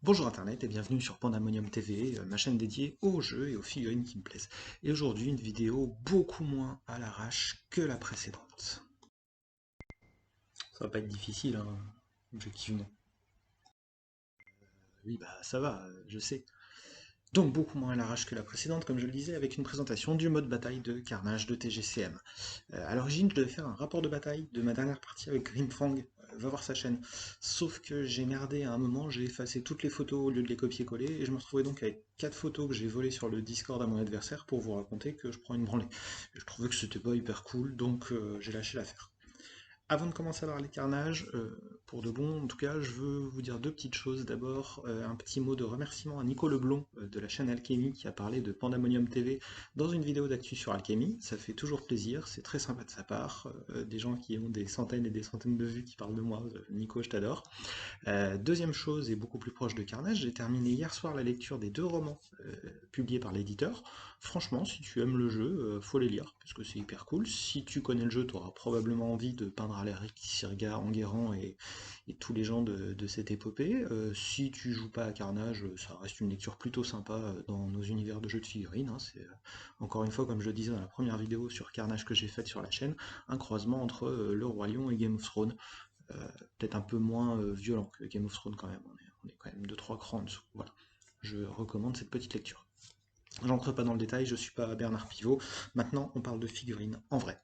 Bonjour Internet et bienvenue sur Pandemonium TV, ma chaîne dédiée aux jeux et aux figurines qui me plaisent. Et aujourd'hui une vidéo beaucoup moins à l'arrache que la précédente. Ça va pas être difficile, hein, objectivement. Oui bah ça va, je sais. Donc beaucoup moins à l'arrache que la précédente, comme je le disais, avec une présentation du mode bataille de Carnage de TGCM. À l'origine, je devais faire un rapport de bataille de ma dernière partie avec Grimfang, va voir sa chaîne. Sauf que j'ai merdé à un moment, j'ai effacé toutes les photos au lieu de les copier-coller, et je me retrouvais donc avec 4 photos que j'ai volées sur le Discord à mon adversaire pour vous raconter que je prends une branlée. Et je trouvais que c'était pas hyper cool, donc j'ai lâché l'affaire. Avant de commencer à parler carnage, pour de bon, en tout cas, je veux vous dire deux petites choses. D'abord, un petit mot de remerciement à Nico Leblond de la chaîne Alchemy qui a parlé de Pandemonium TV dans une vidéo d'actu sur Alchemy. Ça fait toujours plaisir, c'est très sympa de sa part. Des gens qui ont des centaines et des centaines de vues qui parlent de moi. Nico, je t'adore. Deuxième chose, et beaucoup plus proche de Carnage, j'ai terminé hier soir la lecture des deux romans publiés par l'éditeur. Franchement, si tu aimes le jeu, faut les lire, parce que c'est hyper cool. Si tu connais le jeu, tu auras probablement envie de peindre à l'Eric, Sirga, Enguerrand et tous les gens de cette épopée. Si tu joues pas à Carnage, ça reste une lecture plutôt sympa dans nos univers de jeux de figurines, hein. C'est encore une fois, comme je le disais dans la première vidéo sur Carnage que j'ai faite sur la chaîne, un croisement entre Le Roi Lion et Game of Thrones. Peut-être un peu moins violent que Game of Thrones quand même, on est quand même 2-3 crans en dessous. Voilà. Je recommande cette petite lecture. J'entre pas dans le détail, je suis pas Bernard Pivot. Maintenant, on parle de figurines en vrai.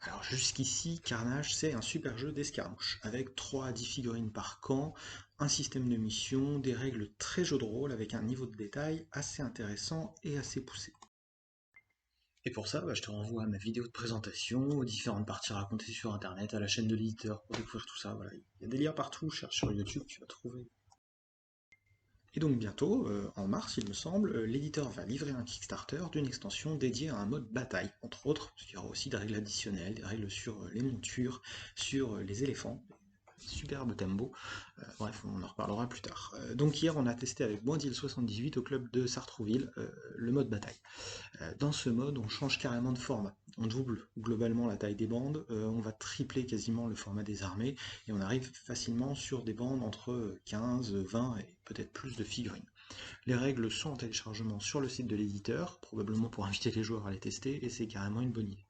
Alors jusqu'ici, Carnage, c'est un super jeu d'escarmouche, avec 3 à 10 figurines par camp, un système de mission, des règles très jeu de rôle, avec un niveau de détail assez intéressant et assez poussé. Et pour ça, je te renvoie à ma vidéo de présentation, aux différentes parties racontées sur internet, à la chaîne de l'éditeur pour découvrir tout ça. Voilà. Il y a des liens partout, cherche sur YouTube, tu vas trouver. Et donc bientôt, en mars il me semble, l'éditeur va livrer un Kickstarter d'une extension dédiée à un mode bataille, entre autres, parce qu'il y aura aussi des règles additionnelles, des règles sur les montures, sur les éléphants, superbe tempo. Bref, on en reparlera plus tard. Donc hier, on a testé avec Boindil78 au club de Sartrouville le mode bataille. Dans ce mode, on change carrément de format. On double globalement la taille des bandes, on va tripler quasiment le format des armées, et on arrive facilement sur des bandes entre 15, 20 et peut-être plus de figurines. Les règles sont en téléchargement sur le site de l'éditeur, probablement pour inviter les joueurs à les tester, et c'est carrément une bonne idée.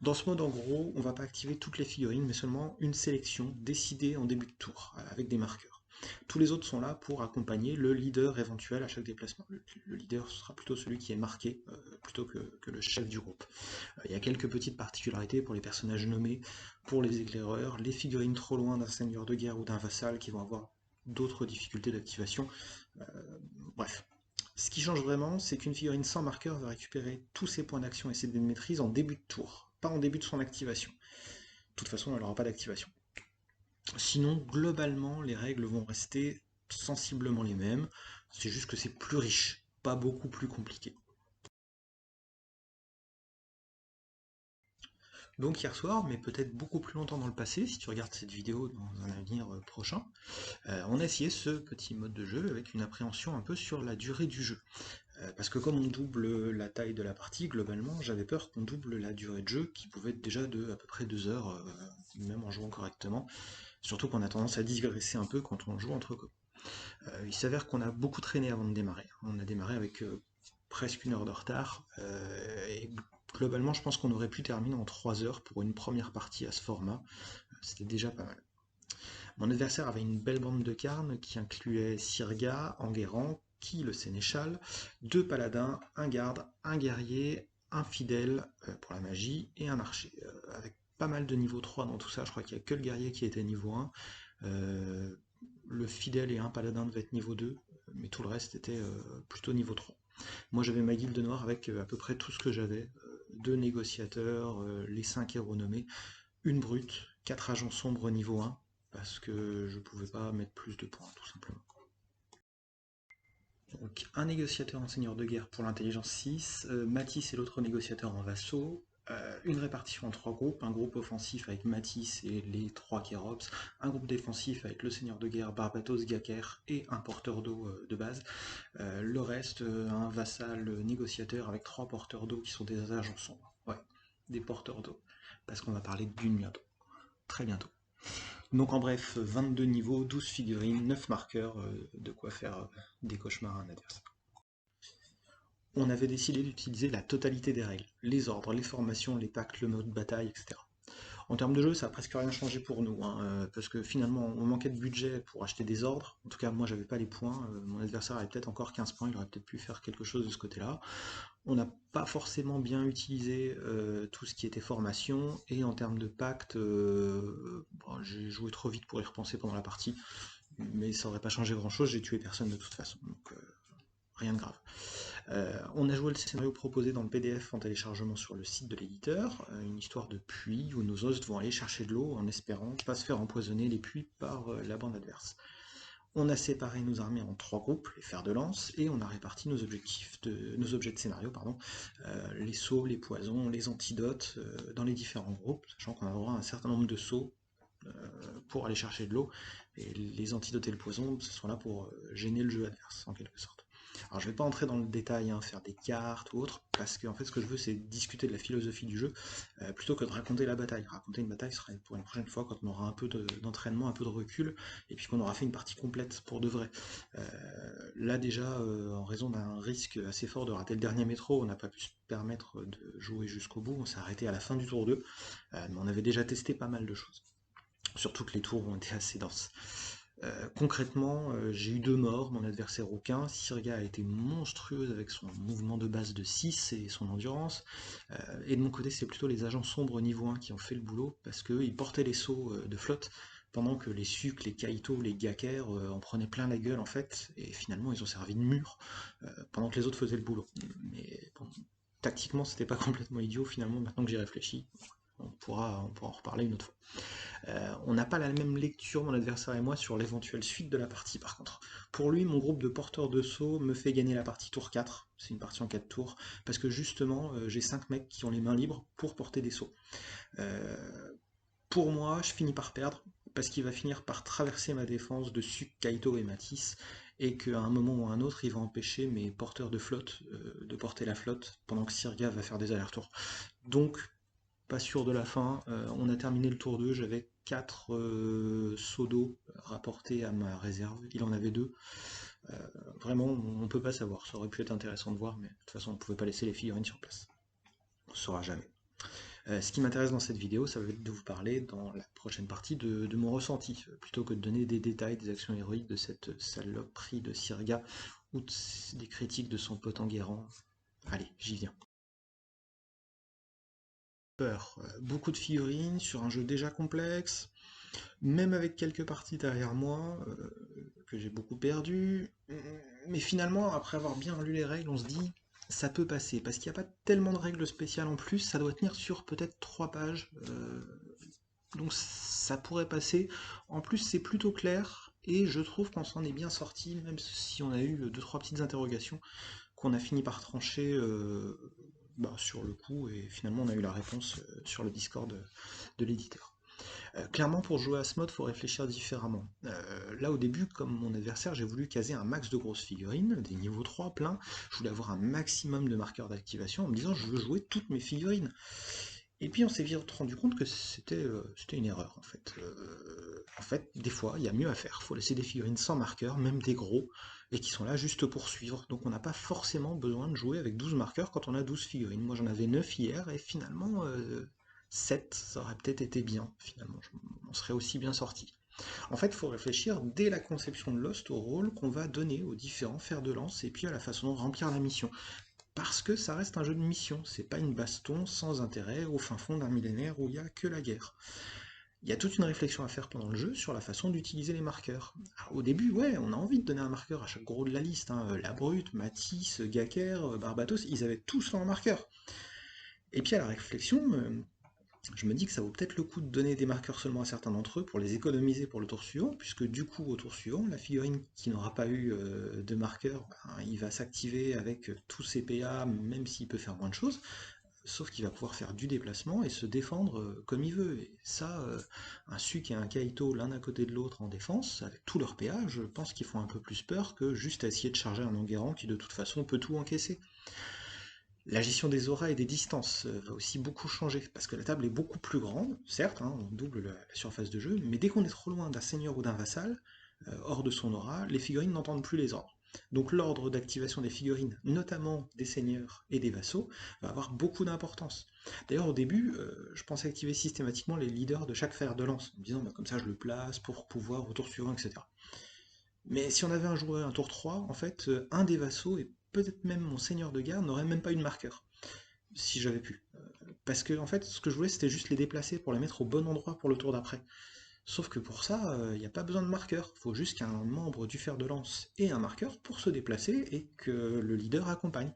Dans ce mode, en gros, on ne va pas activer toutes les figurines, mais seulement une sélection décidée en début de tour, avec des marqueurs. Tous les autres sont là pour accompagner le leader éventuel à chaque déplacement. Le leader sera plutôt celui qui est marqué, plutôt que le chef du groupe. Il y a quelques petites particularités pour les personnages nommés, pour les éclaireurs, les figurines trop loin d'un seigneur de guerre ou d'un vassal qui vont avoir d'autres difficultés d'activation. Euh, bref. Ce qui change vraiment, c'est qu'une figurine sans marqueur va récupérer tous ses points d'action et ses dés de maîtrise en début de tour, pas en début de son activation. De toute façon, elle n'aura pas d'activation. Sinon, globalement, les règles vont rester sensiblement les mêmes, c'est juste que c'est plus riche, pas beaucoup plus compliqué. Donc hier soir, mais peut-être beaucoup plus longtemps dans le passé, si tu regardes cette vidéo dans un avenir prochain, on a essayé ce petit mode de jeu avec une appréhension un peu sur la durée du jeu. Parce que comme on double la taille de la partie, globalement, j'avais peur qu'on double la durée de jeu, qui pouvait être déjà de à peu près 2 heures, même en jouant correctement. Surtout qu'on a tendance à digresser un peu quand on joue entre copains. Il s'avère qu'on a beaucoup traîné avant de démarrer. On a démarré avec presque 1 heure de retard, et globalement, je pense qu'on aurait pu terminer en 3 heures pour une première partie à ce format. C'était déjà pas mal. Mon adversaire avait une belle bande de carnes qui incluait Sirga, Enguerrand, Ki le sénéchal, 2 paladins, un garde, un guerrier, un fidèle pour la magie et un archer. Avec pas mal de niveau 3 dans tout ça, je crois qu'il n'y a que le guerrier qui était niveau 1. Le fidèle et un paladin devaient être niveau 2, mais tout le reste était plutôt niveau 3. Moi j'avais ma guilde noire avec à peu près tout ce que j'avais. 2 négociateurs, les 5 héros nommés, une brute, 4 agents sombres niveau 1, parce que je pouvais pas mettre plus de points, tout simplement. Donc un négociateur en seigneur de guerre pour l'intelligence 6, Matisse et l'autre négociateur en vassaux, une répartition en 3 groupes, un groupe offensif avec Matisse et les 3 Kérops, un groupe défensif avec le seigneur de guerre Barbatos Gaker et un porteur d'eau de base, le reste un vassal négociateur avec 3 porteurs d'eau qui sont des agents sombres. Ouais. des porteurs d'eau, parce qu'on va parler d'une bientôt, très bientôt. Donc en bref, 22 niveaux, 12 figurines, 9 marqueurs, de quoi faire des cauchemars à un adversaire. On avait décidé d'utiliser la totalité des règles, les ordres, les formations, les pactes, le mode bataille, etc. En termes de jeu, ça a presque rien changé pour nous, hein, parce que finalement, on manquait de budget pour acheter des ordres. En tout cas, moi, j'avais pas les points. Mon adversaire avait peut-être encore 15 points, il aurait peut-être pu faire quelque chose de ce côté-là. On n'a pas forcément bien utilisé tout ce qui était formation, et en termes de pacte, bon, j'ai joué trop vite pour y repenser pendant la partie, mais ça aurait pas changé grand-chose, j'ai tué personne de toute façon, donc rien de grave. On a joué le scénario proposé dans le PDF en téléchargement sur le site de l'éditeur, une histoire de puits où nos hosts vont aller chercher de l'eau en espérant pas se faire empoisonner les puits par la bande adverse. On a séparé nos armées en 3 groupes, les fers de lance, et on a réparti nos nos objets de scénario, les sauts, les poisons, les antidotes, dans les différents groupes, sachant qu'on a droit à un certain nombre de sauts pour aller chercher de l'eau, et les antidotes et le poison, ce sont là pour gêner le jeu adverse, en quelque sorte. Alors je vais pas entrer dans le détail, hein, faire des cartes ou autre, parce que en fait ce que je veux c'est discuter de la philosophie du jeu, plutôt que de raconter la bataille. Raconter une bataille sera pour une prochaine fois quand on aura un peu d'entraînement, un peu de recul, et puis qu'on aura fait une partie complète pour de vrai. Là déjà, en raison d'un risque assez fort de rater le dernier métro, on n'a pas pu se permettre de jouer jusqu'au bout, on s'est arrêté à la fin du tour 2, mais on avait déjà testé pas mal de choses. Surtout que les tours ont été assez denses. Concrètement, j'ai eu 2 morts, mon adversaire aucun. Sirga a été monstrueuse avec son mouvement de base de 6 et son endurance. Et de mon côté, c'est plutôt les agents sombres niveau 1 qui ont fait le boulot, parce qu'ils portaient les sauts de flotte, pendant que les Sucs, les Kaito, les Gaker en prenaient plein la gueule en fait, et finalement ils ont servi de mur, pendant que les autres faisaient le boulot. Mais bon, tactiquement c'était pas complètement idiot finalement, maintenant que j'y réfléchis. On pourra en reparler une autre fois. On n'a pas la même lecture, mon adversaire et moi, sur l'éventuelle suite de la partie par contre. Pour lui, mon groupe de porteurs de sauts me fait gagner la partie tour 4, c'est une partie en 4 tours, parce que justement, j'ai 5 mecs qui ont les mains libres pour porter des sauts. Euh, pour moi, je finis par perdre, parce qu'il va finir par traverser ma défense de Suk, Kaito et Matisse, et qu'à un moment ou à un autre, il va empêcher mes porteurs de flotte de porter la flotte, pendant que Sirga va faire des allers-retours. Donc, pas sûr de la fin. On a terminé le tour 2, j'avais 4 seaux d'eau rapportés à ma réserve, il en avait 2. Vraiment, on peut pas savoir, ça aurait pu être intéressant de voir, mais de toute façon on pouvait pas laisser les figurines sur place. On ne saura jamais. Ce qui m'intéresse dans cette vidéo, ça va être de vous parler dans la prochaine partie de mon ressenti, plutôt que de donner des détails des actions héroïques de cette saloperie de Sirga, ou des critiques de son pote Enguerrand. Allez, j'y viens. Peur. Beaucoup de figurines sur un jeu déjà complexe, même avec quelques parties derrière moi, que j'ai beaucoup perdu, mais finalement, après avoir bien lu les règles, on se dit, ça peut passer, parce qu'il n'y a pas tellement de règles spéciales en plus, ça doit tenir sur peut-être 3 pages, donc ça pourrait passer. En plus, c'est plutôt clair, et je trouve qu'on s'en est bien sorti, même si on a eu 2-3 petites interrogations, qu'on a fini par trancher sur le coup, et finalement on a eu la réponse sur le Discord de l'éditeur. Clairement, pour jouer à ce mode, il faut réfléchir différemment. Là, au début, comme mon adversaire, j'ai voulu caser un max de grosses figurines, des niveaux 3 pleins. Je voulais avoir un maximum de marqueurs d'activation en me disant je veux jouer toutes mes figurines. Et puis on s'est vite rendu compte que c'était une erreur en fait. En fait, des fois, il y a mieux à faire. Il faut laisser des figurines sans marqueurs, même des gros, et qui sont là juste pour suivre. Donc on n'a pas forcément besoin de jouer avec 12 marqueurs quand on a 12 figurines. Moi j'en avais 9 hier, et finalement 7, ça aurait peut-être été bien, finalement. On serait aussi bien sorti. En fait, il faut réfléchir dès la conception de Lost au rôle qu'on va donner aux différents fers de lance, et puis à la façon de remplir la mission. Parce que ça reste un jeu de mission, c'est pas une baston sans intérêt au fin fond d'un millénaire où il n'y a que la guerre. Il y a toute une réflexion à faire pendant le jeu sur la façon d'utiliser les marqueurs. Alors, au début, ouais, on a envie de donner un marqueur à chaque gros de la liste, hein. La Brute, Matisse, Gaker, Barbatos, ils avaient tous leur marqueur. Et puis à la réflexion, je me dis que ça vaut peut-être le coup de donner des marqueurs seulement à certains d'entre eux pour les économiser pour le tour suivant, puisque du coup, au tour suivant, la figurine qui n'aura pas eu de marqueur, il va s'activer avec tous ses PA, même s'il peut faire moins de choses, sauf qu'il va pouvoir faire du déplacement et se défendre comme il veut. Et ça, un Suc et un Kaito l'un à côté de l'autre en défense, avec tous leurs PA, je pense qu'ils font un peu plus peur que juste essayer de charger un Enguerrand qui de toute façon peut tout encaisser. La gestion des auras et des distances va aussi beaucoup changer, parce que la table est beaucoup plus grande, certes, hein, on double la surface de jeu, mais dès qu'on est trop loin d'un seigneur ou d'un vassal, hors de son aura, les figurines n'entendent plus les ordres. Donc l'ordre d'activation des figurines, notamment des seigneurs et des vassaux, va avoir beaucoup d'importance. D'ailleurs au début, je pensais activer systématiquement les leaders de chaque fer de lance, en me disant bah, comme ça je le place pour pouvoir au tour suivant, etc. Mais si on avait un joueur un tour 3, en fait, un des vassaux, et peut-être même mon seigneur de guerre, n'aurait même pas eu de marqueur, si j'avais pu. Parce que, en fait, ce que je voulais, c'était juste les déplacer pour les mettre au bon endroit pour le tour d'après. Sauf que pour ça, il n'y a pas besoin de marqueur. Il faut juste qu'un membre du fer de lance ait un marqueur pour se déplacer et que le leader accompagne.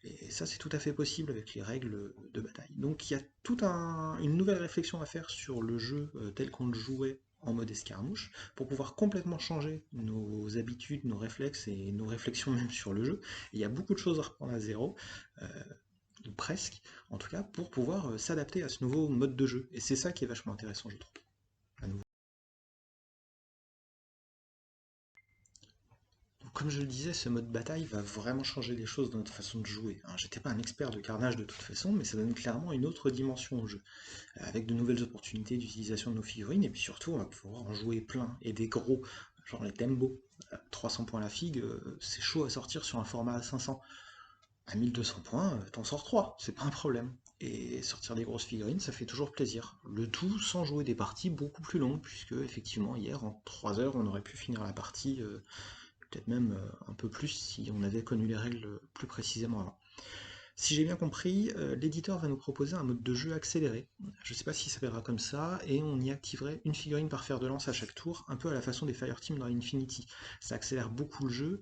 Et ça, c'est tout à fait possible avec les règles de bataille. Donc il y a toute une nouvelle réflexion à faire sur le jeu tel qu'on le jouait en mode escarmouche, pour pouvoir complètement changer nos habitudes, nos réflexes et nos réflexions même sur le jeu. Et il y a beaucoup de choses à reprendre à zéro, euh, ou presque, en tout cas, pour pouvoir s'adapter à ce nouveau mode de jeu. Et c'est ça qui est vachement intéressant, je trouve. À nouveau. Comme je le disais, ce mode bataille va vraiment changer les choses dans notre façon de jouer. Hein, j'étais pas un expert de carnage de toute façon, mais ça donne clairement une autre dimension au jeu, avec de nouvelles opportunités d'utilisation de nos figurines, et puis surtout on va pouvoir en jouer plein, et des gros, genre les Tembo. 300 points la figue, c'est chaud à sortir sur un format à 500. À 1200 points, t'en sors 3, c'est pas un problème. Et sortir des grosses figurines, ça fait toujours plaisir. Le tout sans jouer des parties beaucoup plus longues, puisque effectivement hier, en 3 heures, on aurait pu finir la partie, peut-être même un peu plus si on avait connu les règles plus précisément avant. Si j'ai bien compris, l'éditeur va nous proposer un mode de jeu accéléré. Je ne sais pas s'il s'appellera comme ça, et on y activerait une figurine par fer de lance à chaque tour, un peu à la façon des Fireteam dans Infinity. Ça accélère beaucoup le jeu.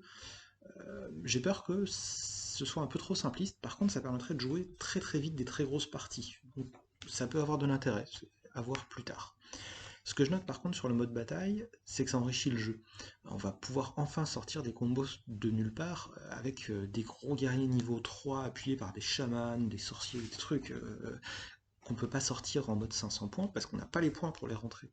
J'ai peur que ce soit un peu trop simpliste, par contre ça permettrait de jouer très très vite des très grosses parties. Donc ça peut avoir de l'intérêt, à voir plus tard. Ce que je note par contre sur le mode bataille, c'est que ça enrichit le jeu. On va pouvoir enfin sortir des combos de nulle part, avec des gros guerriers niveau 3 appuyés par des chamans, des sorciers, des trucs qu'on peut pas sortir en mode 500 points parce qu'on n'a pas les points pour les rentrer.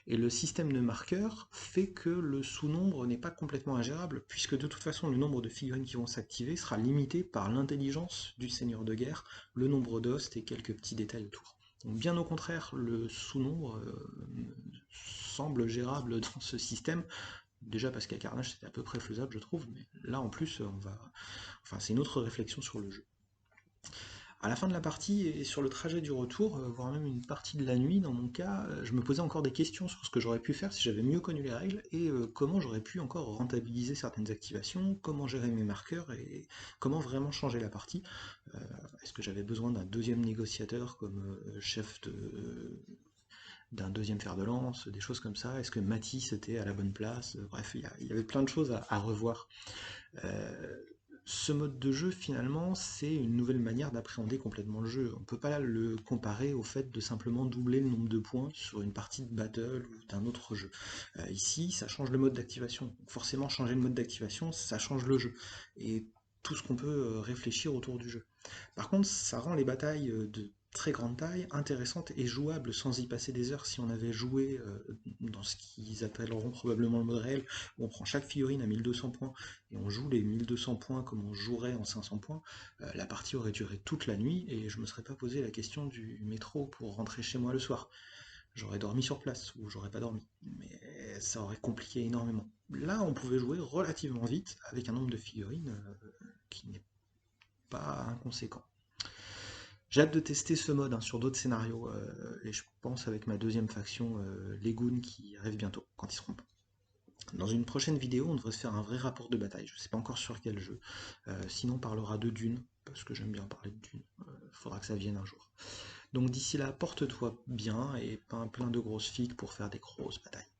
Et le système de marqueurs fait que le sous-nombre n'est pas complètement ingérable, puisque de toute façon le nombre de figurines qui vont s'activer sera limité par l'intelligence du seigneur de guerre, le nombre d'hosts et quelques petits détails autour. Donc bien au contraire, le sous-nombre semble gérable dans ce système, déjà parce qu'à Carnage c'était à peu près faisable je trouve, mais là en plus on va. Enfin c'est une autre réflexion sur le jeu. À la fin de la partie et sur le trajet du retour, voire même une partie de la nuit dans mon cas, je me posais encore des questions sur ce que j'aurais pu faire si j'avais mieux connu les règles et comment j'aurais pu encore rentabiliser certaines activations, comment gérer mes marqueurs et comment vraiment changer la partie. Euh, Est-ce que j'avais besoin d'un deuxième négociateur comme chef d'un deuxième fer de lance, des choses comme ça? Est-ce que Matisse était à la bonne place? Bref, il y avait plein de choses à revoir. Euh, Ce mode de jeu, finalement, c'est une nouvelle manière d'appréhender complètement le jeu. On peut pas le comparer au fait de simplement doubler le nombre de points sur une partie de battle ou d'un autre jeu. Ici, ça change le mode d'activation. Donc forcément, changer le mode d'activation, ça change le jeu. Et tout ce qu'on peut réfléchir autour du jeu. Par contre, ça rend les batailles de très grande taille intéressantes et jouables sans y passer des heures si on avait joué dans ce qu'ils appelleront probablement le mode réel, où on prend chaque figurine à 1200 points et on joue les 1200 points comme on jouerait en 500 points, la partie aurait duré toute la nuit et je me serais pas posé la question du métro pour rentrer chez moi le soir. J'aurais dormi sur place ou j'aurais pas dormi, mais ça aurait compliqué énormément. Là, on pouvait jouer relativement vite avec un nombre de figurines qui n'est pas inconséquent. J'ai hâte de tester ce mode hein, sur d'autres scénarios, et je pense avec ma deuxième faction, les Goons, qui arrive bientôt, quand ils seront bons. Dans une prochaine vidéo, on devrait se faire un vrai rapport de bataille. Je ne sais pas encore sur quel jeu. Sinon, on parlera de Dune, parce que j'aime bien parler de Dune. Faudra que ça vienne un jour. Donc d'ici là, porte-toi bien et plein de grosses figues pour faire des grosses batailles.